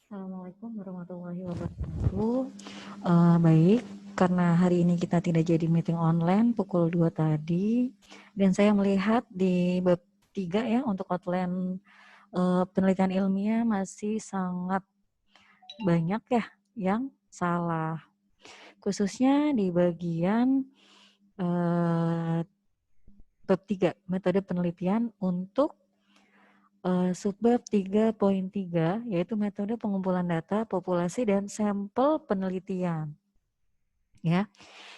Assalamualaikum warahmatullahi wabarakatuh. Baik, karena hari ini kita tidak jadi meeting online pukul 2 tadi, dan saya melihat di bab 3 ya, untuk outline penelitian ilmiah masih sangat banyak ya yang salah. Khususnya di bagian bab 3, metode penelitian untuk subbab 3.3, yaitu metode pengumpulan data, populasi, dan sampel penelitian. Ya,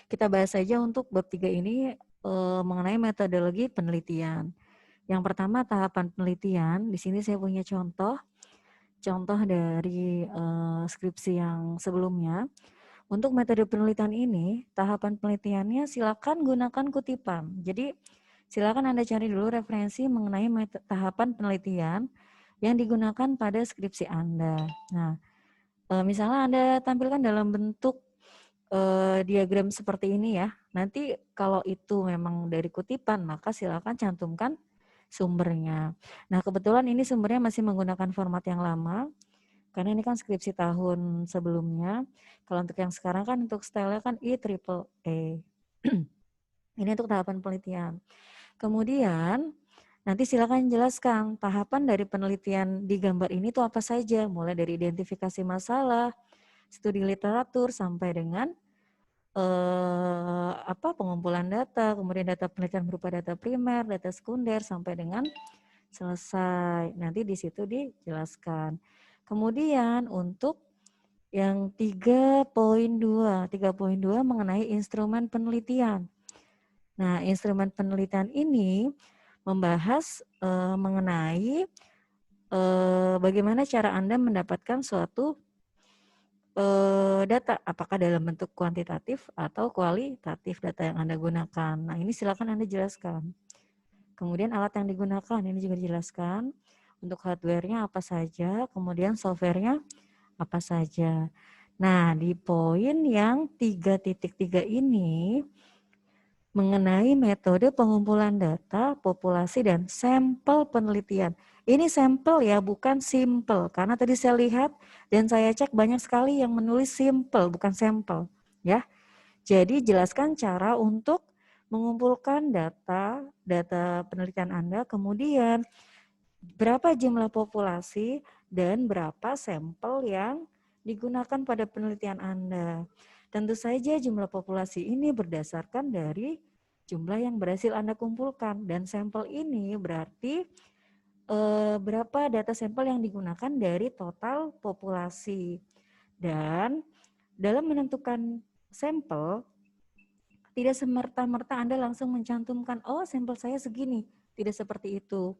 kita bahas saja untuk bab 3 ini mengenai metodologi penelitian. Yang pertama tahapan penelitian. Di sini saya punya contoh dari skripsi yang sebelumnya. Untuk metode penelitian ini, tahapan penelitiannya silakan gunakan kutipan. Jadi silakan Anda cari dulu referensi mengenai tahapan penelitian yang digunakan pada skripsi Anda. Nah, misalnya Anda tampilkan dalam bentuk diagram seperti ini ya. Nanti kalau itu memang dari kutipan, maka silakan cantumkan sumbernya. Nah, kebetulan ini sumbernya masih menggunakan format yang lama, karena ini kan skripsi tahun sebelumnya. Kalau untuk yang sekarang kan untuk stylenya kan IEEE. Ini untuk tahapan penelitian. Kemudian nanti silakan jelaskan tahapan dari penelitian di gambar ini tuh apa saja, mulai dari identifikasi masalah, studi literatur sampai dengan pengumpulan data, kemudian data penelitian berupa data primer, data sekunder sampai dengan selesai. Nanti di situ dijelaskan. Kemudian untuk yang 3.2 mengenai instrumen penelitian. Nah, instrumen penelitian ini membahas mengenai bagaimana cara Anda mendapatkan suatu data, apakah dalam bentuk kuantitatif atau kualitatif data yang Anda gunakan. Nah, ini silakan Anda jelaskan. Kemudian alat yang digunakan, ini juga dijelaskan. Untuk hardware-nya apa saja, kemudian software-nya apa saja. Nah, di poin yang 3.3 ini, mengenai metode pengumpulan data, populasi, dan sampel penelitian. Ini sampel ya, bukan simple. Karena tadi saya lihat dan saya cek banyak sekali yang menulis simple, bukan sampel. Ya, jadi jelaskan cara untuk mengumpulkan data penelitian Anda, kemudian berapa jumlah populasi dan berapa sampel yang digunakan pada penelitian Anda. Tentu saja jumlah populasi ini berdasarkan dari jumlah yang berhasil Anda kumpulkan, dan sampel ini berarti berapa data sampel yang digunakan dari total populasi. Dan dalam menentukan sampel, tidak semerta-merta Anda langsung mencantumkan, oh sampel saya segini. Tidak seperti itu.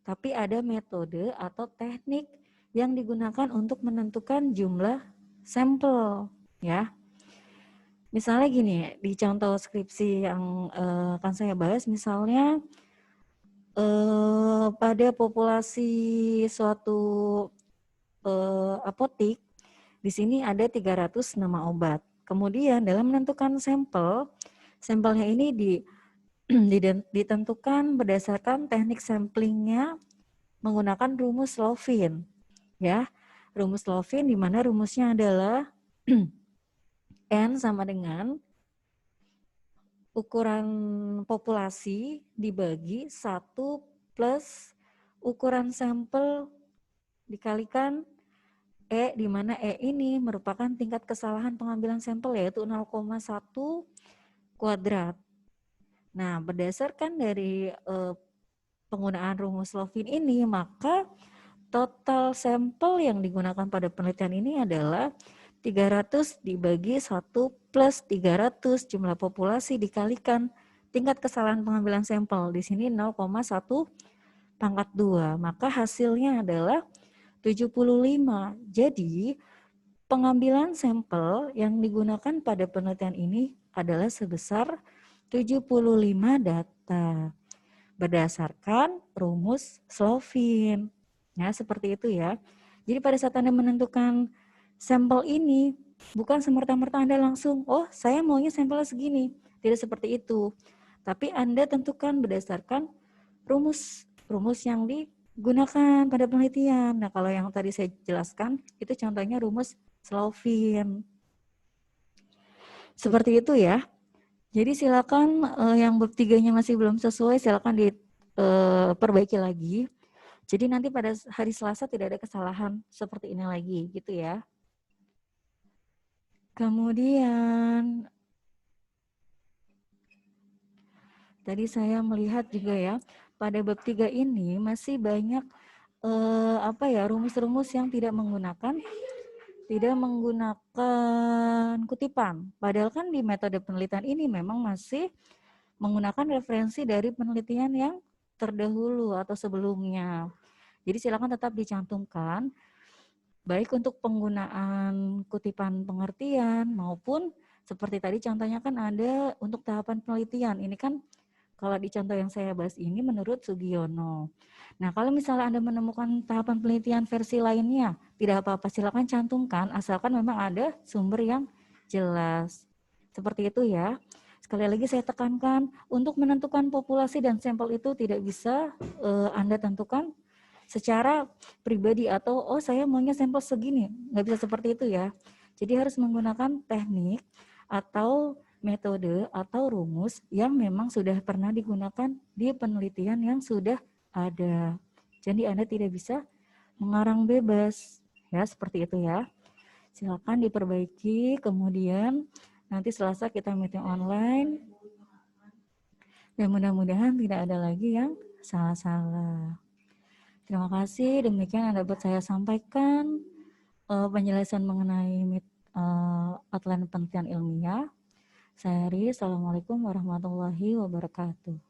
Tapi ada metode atau teknik yang digunakan untuk menentukan jumlah sampel. Ya, misalnya gini, di contoh skripsi yang akan saya bahas, misalnya pada populasi suatu apotik, di sini ada 300 nama obat. Kemudian dalam menentukan sampel, sampelnya ini ditentukan berdasarkan teknik samplingnya menggunakan rumus Lovin. Ya, rumus Lovin di mana rumusnya adalah N sama dengan ukuran populasi dibagi 1 plus ukuran sampel dikalikan E, di mana E ini merupakan tingkat kesalahan pengambilan sampel, yaitu 0,1 kuadrat. Nah, berdasarkan dari penggunaan rumus Lovin ini, maka total sampel yang digunakan pada penelitian ini adalah 300 dibagi 1 plus 300 jumlah populasi dikalikan tingkat kesalahan pengambilan sampel. Di sini 0,1 pangkat 2. Maka hasilnya adalah 75. Jadi pengambilan sampel yang digunakan pada penelitian ini adalah sebesar 75 data berdasarkan rumus Slovin. Ya, seperti itu ya. Jadi pada saat Anda menentukan sampel ini, bukan semerta-merta Anda langsung, oh saya maunya sampelnya segini. Tidak seperti itu. Tapi Anda tentukan berdasarkan rumus yang gunakan pada penelitian. Nah, kalau yang tadi saya jelaskan, itu contohnya rumus Slovin. Seperti itu ya. Jadi silakan yang bab 3-nya masih belum sesuai, silakan diperbaiki lagi. Jadi nanti pada hari Selasa tidak ada kesalahan seperti ini lagi, gitu ya. Kemudian tadi saya melihat juga ya, pada bab 3 ini masih banyak rumus-rumus yang tidak menggunakan kutipan. Padahal kan di metode penelitian ini memang masih menggunakan referensi dari penelitian yang terdahulu atau sebelumnya. Jadi silakan tetap dicantumkan baik untuk penggunaan kutipan pengertian maupun seperti tadi contohnya kan ada untuk tahapan penelitian. Ini kan kalau di contoh yang saya bahas ini menurut Sugiono. Nah, kalau misalnya Anda menemukan tahapan penelitian versi lainnya, tidak apa-apa, silakan cantumkan asalkan memang ada sumber yang jelas. Seperti itu ya. Sekali lagi saya tekankan, untuk menentukan populasi dan sampel itu tidak bisa Anda tentukan secara pribadi atau saya maunya sampel segini, nggak bisa seperti itu ya. Jadi harus menggunakan teknik atau metode atau rumus yang memang sudah pernah digunakan di penelitian yang sudah ada. Jadi Anda tidak bisa mengarang bebas ya, seperti itu ya. Silakan diperbaiki, kemudian nanti Selasa kita meeting online dan mudah-mudahan tidak ada lagi yang salah-salah. Terima kasih, demikian yang dapat saya sampaikan penjelasan mengenai outline penelitian ilmiah. Saya Ri, Assalamualaikum warahmatullahi wabarakatuh.